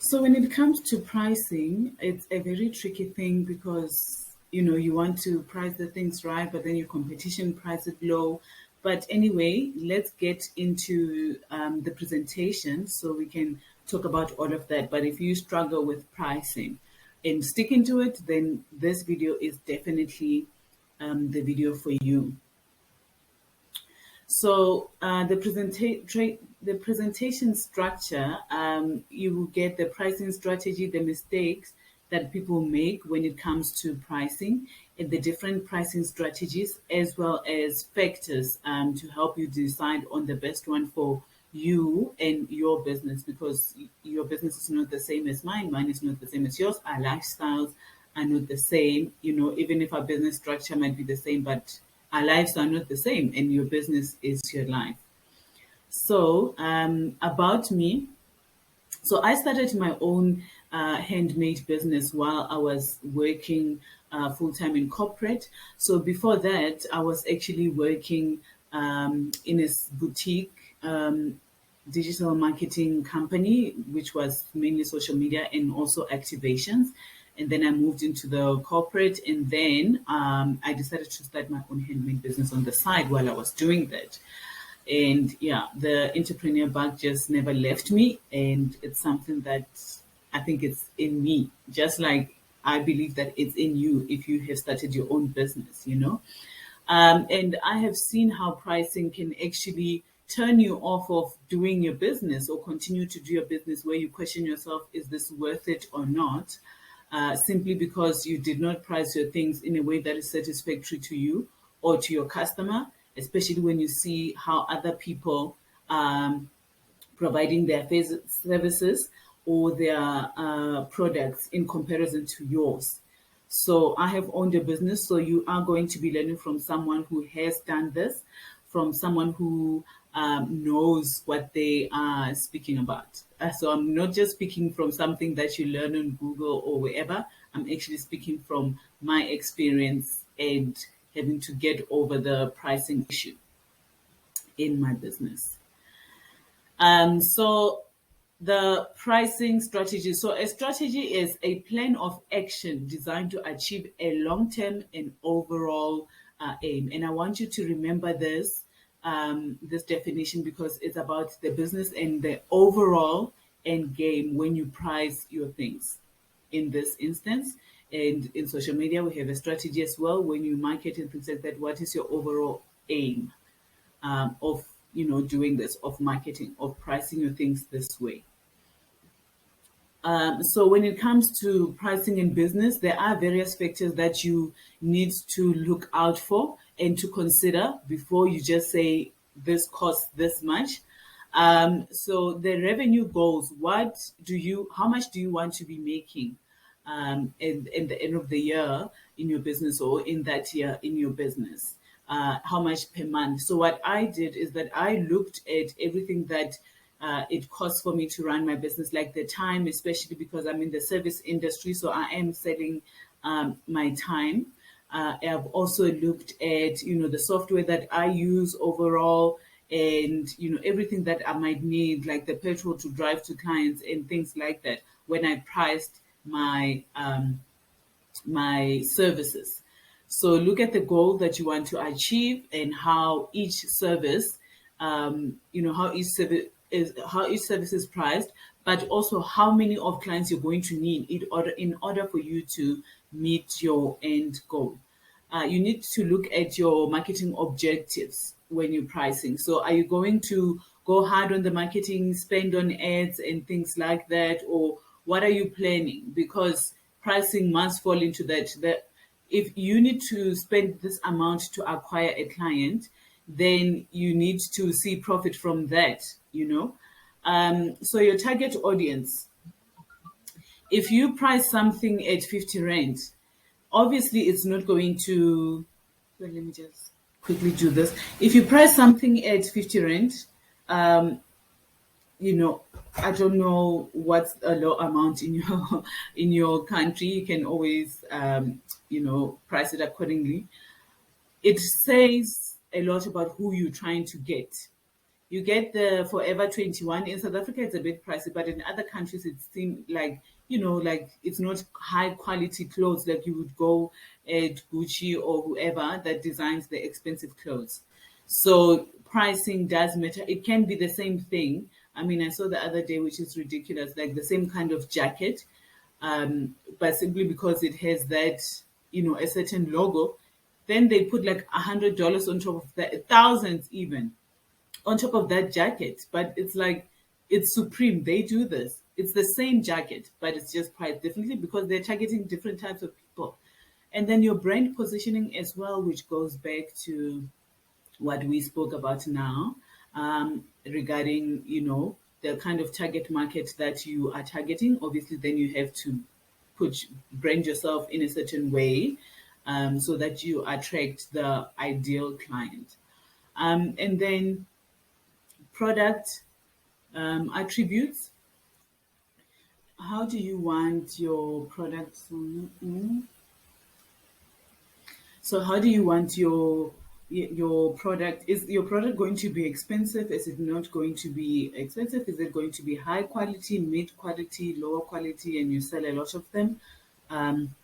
So when it comes to pricing, it's a very tricky thing because you want to price the things right, but then your competition price it low. But anyway, let's get into the presentation so we can talk about all of that. But if you struggle with pricing and sticking to it, then this video is definitely the video for you. So the presentation structure, you will get the pricing strategy, the mistakes that people make when it comes to pricing, and the different pricing strategies, as well as factors to help you decide on the best one for you and your business, because your business is not the same as mine is not the same as yours, our lifestyles are not the same. Even if our business structure might be the same, but our lives are not the same, and your business is your life. So, about me. So, I started my own handmade business while I was working full time in corporate. So, before that, I was actually working in a boutique digital marketing company, which was mainly social media and also activations. And then I moved into the corporate, and then I decided to start my own handmade business on the side while I was doing that. And yeah, the entrepreneur bug just never left me, and it's something that I think it's in me, just like I believe that it's in you if you have started your own business. And I have seen how pricing can actually turn you off of doing your business or continue to do your business, where you question yourself, is this worth it or not? Simply because you did not price your things in a way that is satisfactory to you or to your customer, especially when you see how other people providing their services or their products in comparison to yours. So I have owned a business, so you are going to be learning from someone who has done this, from someone who knows what they are speaking about. So I'm not just speaking from something that you learn on Google or wherever. I'm actually speaking from my experience and having to get over the pricing issue in my business. So the pricing strategy. So a strategy is a plan of action designed to achieve a long-term and overall aim. And I want you to remember this definition, because it's about the business and the overall end game when you price your things. In this instance, and in social media, we have a strategy as well. When you market and things like that, what is your overall aim of doing this, of marketing, of pricing your things this way? So when it comes to pricing in business, there are various factors that you need to look out for and to consider before you just say this costs this much. So the revenue goals, how much do you want to be making in the end of the year in your business, or in that year in your business? How much per month? So what I did is that I looked at everything that it costs for me to run my business, like the time, especially because I'm in the service industry, so I am selling my time. I've also looked at the software that I use overall, and everything that I might need, like the petrol to drive to clients and things like that, when I priced my services. So look at the goal that you want to achieve and how each service, how each service is priced, but also how many of clients you're going to need in order for you to meet your end goal. You need to look at your marketing objectives when you're pricing. So are you going to go hard on the marketing, spend on ads and things like that, or what are you planning? Because pricing must fall into that. If you need to spend this amount to acquire a client, then you need to see profit from that. So your target audience, if you price something at 50 rand, obviously it's not going to, well, let me just quickly do this. If you price something at 50 rand, I don't know what's a low amount in your in your country. You can always price it accordingly. It says a lot about who you're trying to get. You get the Forever 21. In South Africa, it's a bit pricey, but in other countries, it seems like, like it's not high quality clothes like you would go at Gucci or whoever that designs the expensive clothes. So pricing does matter. It can be the same thing. I mean, I saw the other day, which is ridiculous, like the same kind of jacket, but simply because it has that, a certain logo, then they put like $100 on top of that, thousands even on top of that jacket. But it's like, it's Supreme. They do this. It's the same jacket, but it's just priced differently because they're targeting different types of people. And then your brand positioning as well, which goes back to what we spoke about now, regarding, the kind of target market that you are targeting. Obviously, then you have to brand yourself in a certain way, so that you attract the ideal client. And then product attributes. How do you want your products? So how do you want your product? Is your product going to be expensive? Is it not going to be expensive? Is it going to be high quality, mid quality, lower quality, and you sell a lot of them? Um,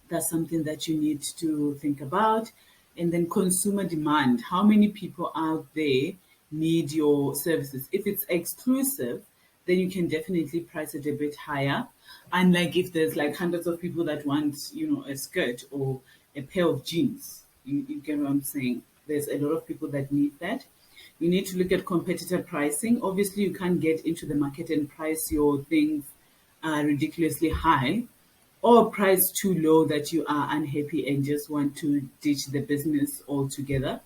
that's something that you need to think about. And then consumer demand. How many people out there need your services? If it's exclusive, then you can definitely price it a bit higher. Unlike if there's like hundreds of people that want, a skirt or a pair of jeans. You get what I'm saying? There's a lot of people that need that. You need to look at competitor pricing. Obviously, you can't get into the market and price your things ridiculously high, or price too low that you are unhappy and just want to ditch the business altogether.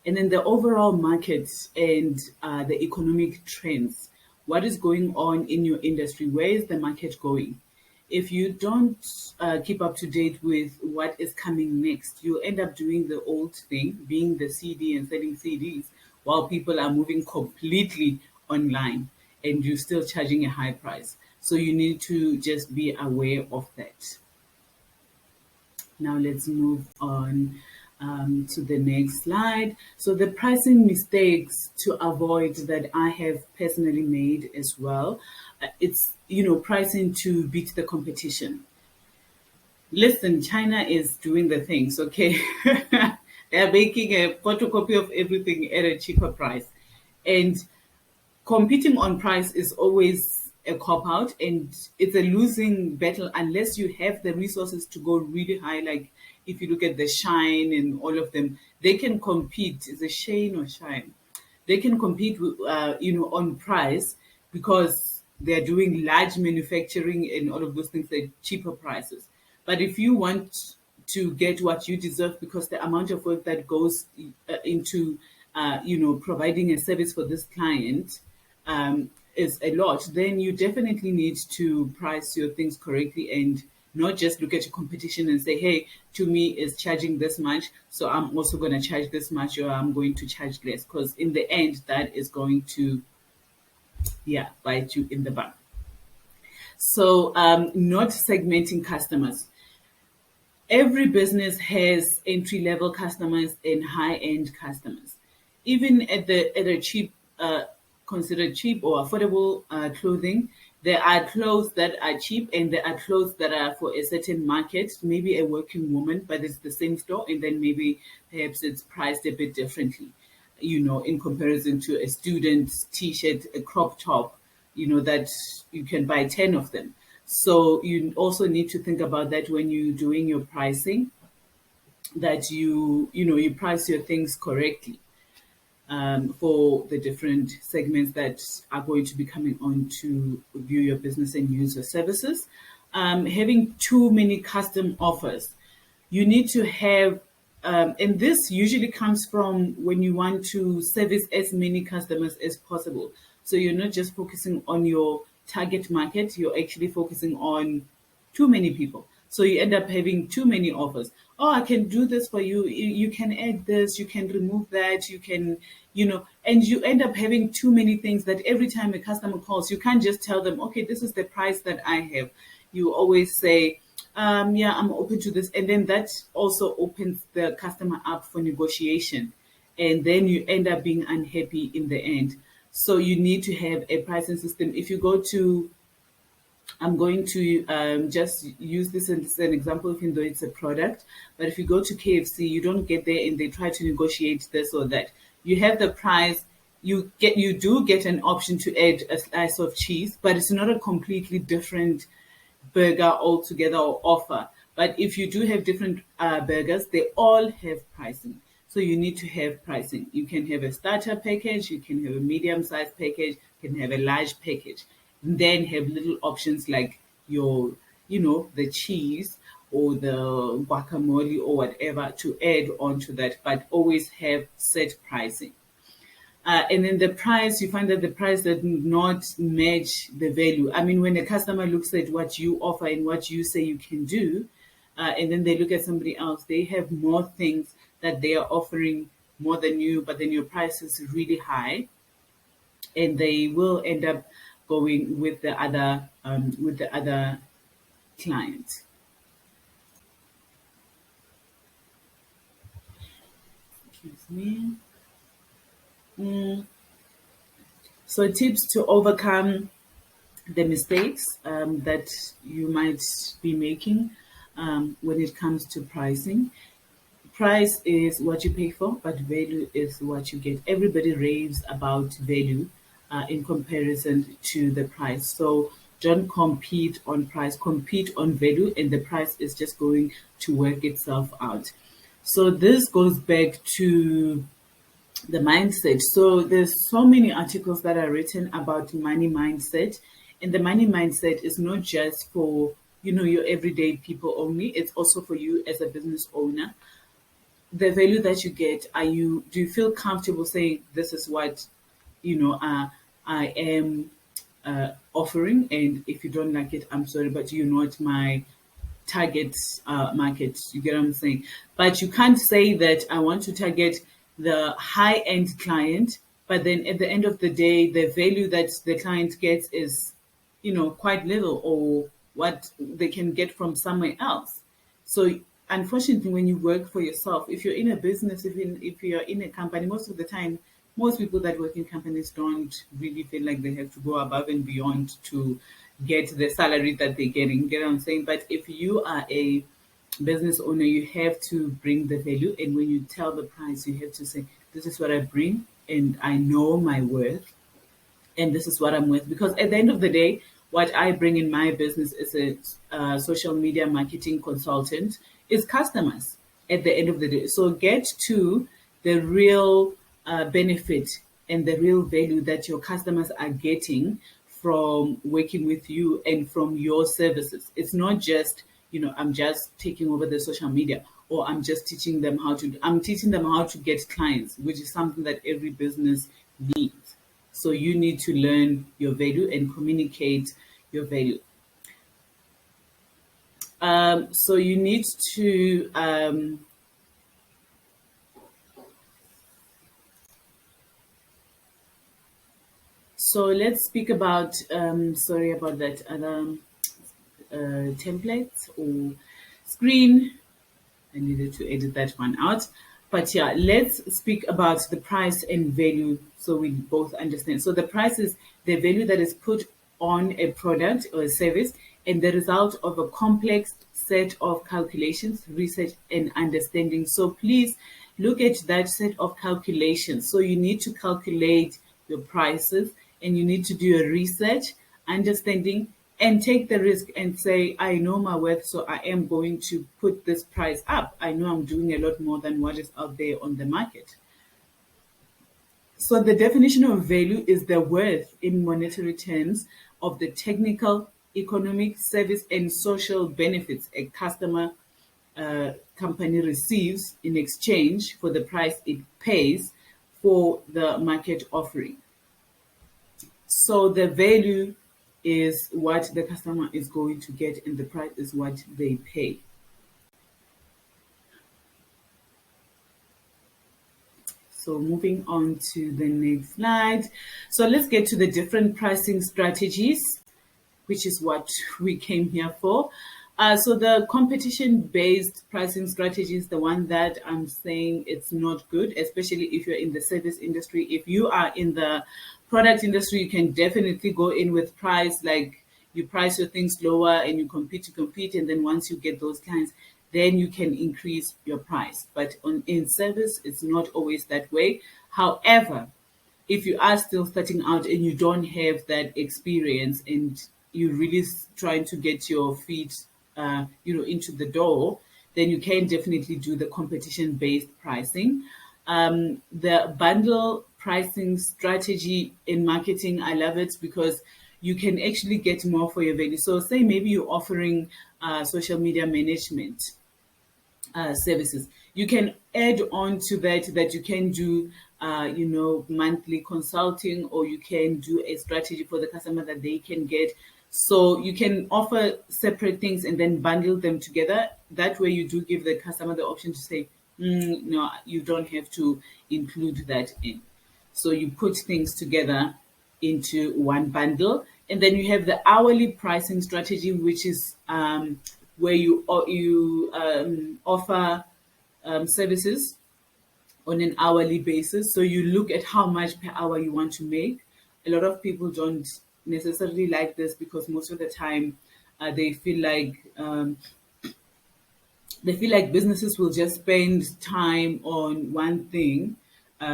And then the overall market and the economic trends. What is going on in your industry? Where is the market going? If you don't keep up to date with what is coming next, you'll end up doing the old thing, being the CD and selling CDs, while people are moving completely online and you're still charging a high price. So you need to just be aware of that. Now let's move on to the next slide. So the pricing mistakes to avoid that I have personally made as well. It's, pricing to beat the competition. Listen, China is doing the things, okay? They're making a photocopy of everything at a cheaper price. And competing on price is always a cop out, and it's a losing battle unless you have the resources to go really high. Like if you look at the Shine and all of them, they can compete. Is it Shane or Shine? They can compete with, on price because they're doing large manufacturing and all of those things at cheaper prices. But if you want to get what you deserve, because the amount of work that goes into providing a service for this client is a lot, then you definitely need to price your things correctly and not just look at your competition and say, hey, to me is charging this much, so I'm also going to charge this much, or I'm going to charge less, because in the end, that is going to, bite you in the butt. So, not segmenting customers. Every business has entry level customers and high end customers. Even at a cheap, considered cheap or affordable clothing, there are clothes that are cheap and there are clothes that are for a certain market, maybe a working woman, but it's the same store, and then maybe perhaps it's priced a bit differently, in comparison to a student's t-shirt, a crop top, that you can buy 10 of them. So you also need to think about that when you're doing your pricing, that you price your things correctly for the different segments that are going to be coming on to view your business and use your services. Having too many custom offers. You need to have, and this usually comes from when you want to service as many customers as possible. So you're not just focusing on your target market, you're actually focusing on too many people. So you end up having too many offers. Oh, I can do this for you. You can add this, you can remove that, you can, and you end up having too many things that every time a customer calls, you can't just tell them, okay, this is the price that I have. You always say, yeah, I'm open to this. And then that also opens the customer up for negotiation. and then you end up being unhappy in the end. So you need to have a pricing system. If you go to I'm going to just use this as an example, even though it's a product. But if you go to KFC, you don't get there and they try to negotiate this or that. You have the price. You do get an option to add a slice of cheese, but it's not a completely different burger altogether or offer. But if you do have different burgers, they all have pricing. So you need to have pricing. You can have a starter package, you can have a medium sized package, you can have a large package. And then have little options like your, the cheese or the guacamole or whatever to add onto that, but always have set pricing. And then the price, you find that the price does not match the value. I mean, when a customer looks at what you offer and what you say you can do, and then they look at somebody else, they have more things that they are offering more than you, but then your price is really high, and they will end up going with the other client. Excuse me. So tips to overcome the mistakes that you might be making when it comes to pricing. Price is what you pay for, but value is what you get. Everybody raves about value in comparison to the price. So don't compete on price, compete on value, and the price is just going to work itself out. So this goes back to the mindset. So there's so many articles that are written about money mindset, and the money mindset is not just for your everyday people only. It's also for you as a business owner. The value that you get, do you feel comfortable saying this is what I am offering, and if you don't like it, I'm sorry, but you're not my target market. You get what I'm saying? But you can't say that I want to target the high end client, but then at the end of the day, the value that the client gets is, quite little, or what they can get from somewhere else. So unfortunately, when you work for yourself, if you're in a business, if you're in a company, most of the time, most people that work in companies don't really feel like they have to go above and beyond to get the salary that they're getting. Get what I'm saying? But if you are a business owner, you have to bring the value, and when you tell the price, you have to say, "This is what I bring, and I know my worth, and this is what I'm worth." Because at the end of the day, what I bring in my business as a social media marketing consultant is customers. At the end of the day, so get to the real benefit and the real value that your customers are getting from working with you and from your services. It's not just, I'm just taking over the social media, or I'm just I'm teaching them how to get clients, which is something that every business needs. So you need to learn your value and communicate your value. So you need to so let's speak about sorry about that other template or screen. I needed to edit that one out. But yeah, let's speak about the price and value so we both understand. So the price is the value that is put on a product or a service, and the result of a complex set of calculations, research, and understanding. So please look at that set of calculations. So you need to calculate your prices, and you need to do a research, understanding, and take the risk and say, I know my worth, so I am going to put this price up. I know I'm doing a lot more than what is out there on the market. So the definition of value is the worth in monetary terms of the technical, economic, service, and social benefits a customer company receives in exchange for the price it pays for the market offering. So the value is what the customer is going to get, and the price is what they pay. So moving on to the next slide. So let's get to the different pricing strategies, which is what we came here for. So the competition-based pricing strategy is the one that I'm saying it's not good, especially if you're in the service industry. If you are in the product industry, you can definitely go in with price, like you price your things lower and you compete to compete, and then once you get those clients, then you can increase your price. But in service, it's not always that way. However, if you are still starting out and you don't have that experience and you're really trying to get your feet, into the door, then you can definitely do the competition-based pricing. The bundle pricing strategy in marketing, I love it because you can actually get more for your value. So, say maybe you're offering social media management services. You can add on to that you can do, monthly consulting, or you can do a strategy for the customer that they can get. So you can offer separate things and then bundle them together. That way, you do give the customer the option to say, no, you don't have to include that in. So you put things together into one bundle, and then you have the hourly pricing strategy, which is where you offer services on an hourly basis. So you look at how much per hour you want to make. A lot of people don't necessarily like this because most of the time they feel like businesses will just spend time on one thing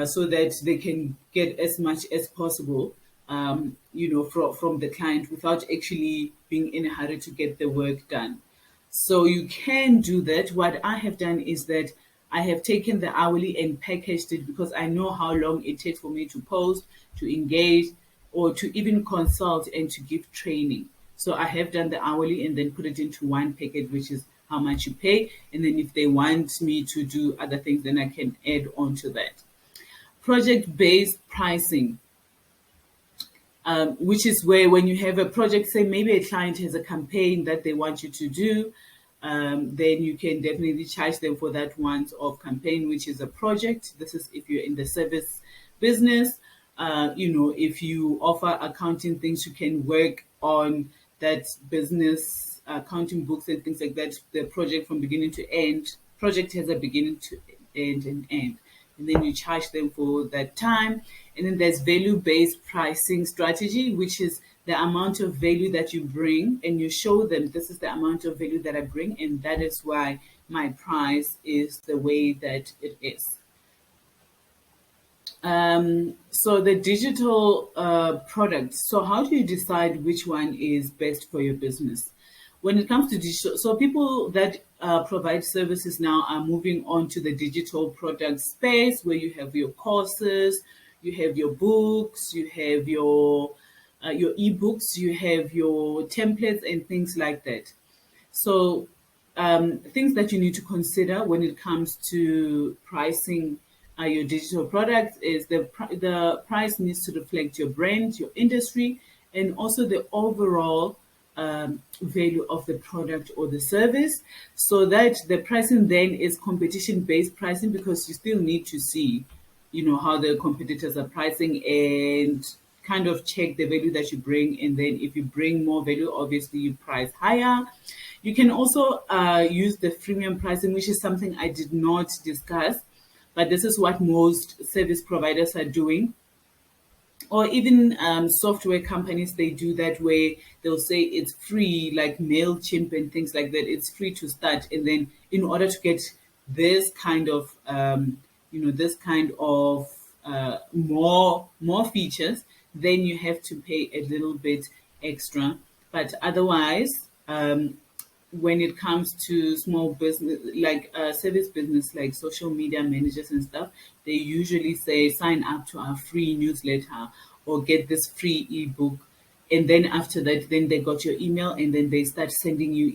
so that they can get as much as possible, from the client without actually being in a hurry to get the work done. So you can do that. What I have done is that I have taken the hourly and packaged it because I know how long it takes for me to post, to engage, or to even consult and to give training. So I have done the hourly and then put it into one package, which is how much you pay. And then if they want me to do other things, then I can add on to that. Project-based pricing, which is where when you have a project, say maybe a client has a campaign that they want you to do, then you can definitely charge them for that once-off campaign, which is a project. This is if you're in the service business. If you offer accounting things, you can work on that business accounting books and things like that. The project from beginning to end. Project has a beginning to end and end. And then you charge them for that time. And then there's value-based pricing strategy, which is the amount of value that you bring, and you show them this is the amount of value that I bring, and that is why my price is the way that it is. So the digital products. So how do you decide which one is best for your business? When it comes to digital, so people that provide services now are moving on to the digital product space where you have your courses, you have your books, you have your ebooks, you have your templates and things like that. So things that you need to consider when it comes to pricing your digital products is the price needs to reflect your brand, your industry, and also the overall value of the product or the service. So that the pricing then is competition-based pricing because you still need to see, how the competitors are pricing and kind of check the value that you bring. And then if you bring more value, obviously you price higher. You can also use the freemium pricing, which is something I did not discuss, but this is what most service providers are doing. Or even software companies, they do that way. They'll say it's free, like MailChimp and things like that. It's free to start. And then in order to get this kind of, more features, then you have to pay a little bit extra. But otherwise, when it comes to small business, like service business, like social media managers and stuff, they usually say sign up to our free newsletter or get this free ebook. And then after that, then they got your email, and then they start sending you,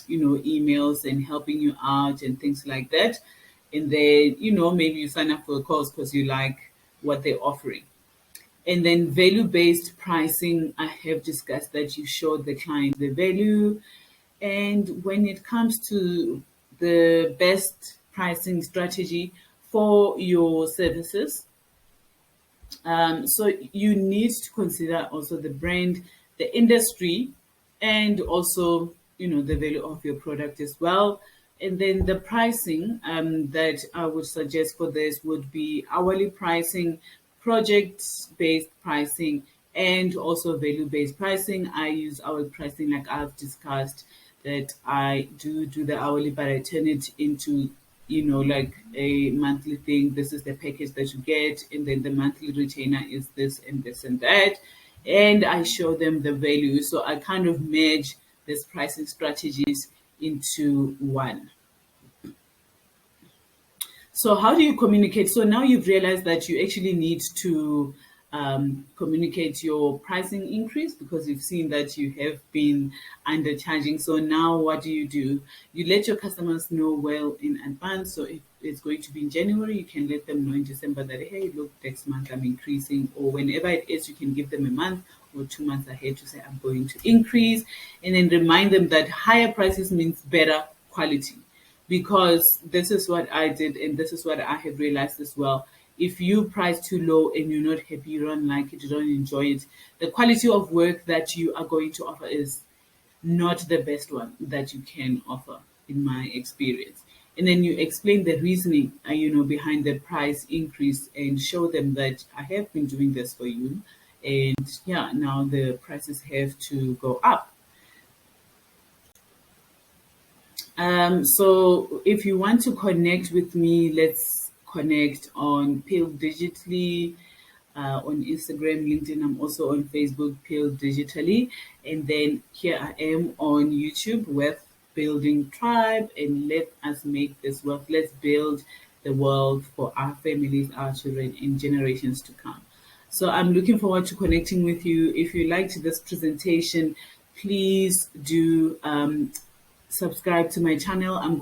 emails and helping you out and things like that. And then, maybe you sign up for a course because you like what they're offering. And then value-based pricing, I have discussed that you show the client the value. And when it comes to the best pricing strategy for your services, so you need to consider also the brand, the industry, and also the value of your product as well. And then the pricing that I would suggest for this would be hourly pricing, project-based pricing, and also value-based pricing. I use hourly pricing like I've discussed, that I do the hourly, but I turn it into like a monthly thing. This is the package that you get, and then the monthly retainer is this and this and that. And I show them the value. So I kind of merge these pricing strategies into one. So how do you communicate? So now you've realized that you actually need to communicate your pricing increase because you've seen that you have been undercharging. So now what do? You let your customers know well in advance. So if it's going to be in January, you can let them know in December that, hey, look, next month I'm increasing, or whenever it is, you can give them a month or 2 months ahead to say, I'm going to increase, and then remind them that higher prices means better quality, because this is what I did and this is what I have realized as well. If you price too low and you're not happy, you don't like it, you don't enjoy it, the quality of work that you are going to offer is not the best one that you can offer, in my experience. And then you explain the reasoning, behind the price increase, and show them that I have been doing this for you, and yeah, now the prices have to go up. So if you want to connect with me, let's connect on Peel Digitally, on Instagram, LinkedIn. I'm also on Facebook, Peel Digitally. And then here I am on YouTube, Wealth Building Tribe, and let us make this wealth. Let's build the world for our families, our children, and generations to come. So I'm looking forward to connecting with you. If you liked this presentation, please do subscribe to my channel. And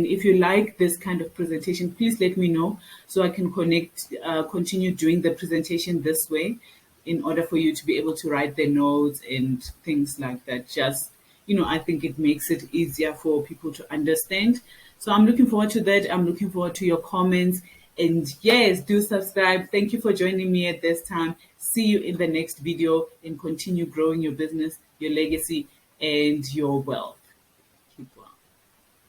if you like this kind of presentation, please let me know so I can continue doing the presentation this way, in order for you to be able to write the notes and things like that. I think it makes it easier for people to understand. So I'm looking forward to that. I'm looking forward to your comments. And yes, do subscribe. Thank you for joining me at this time. See you in the next video, and continue growing your business, your legacy, and your wealth.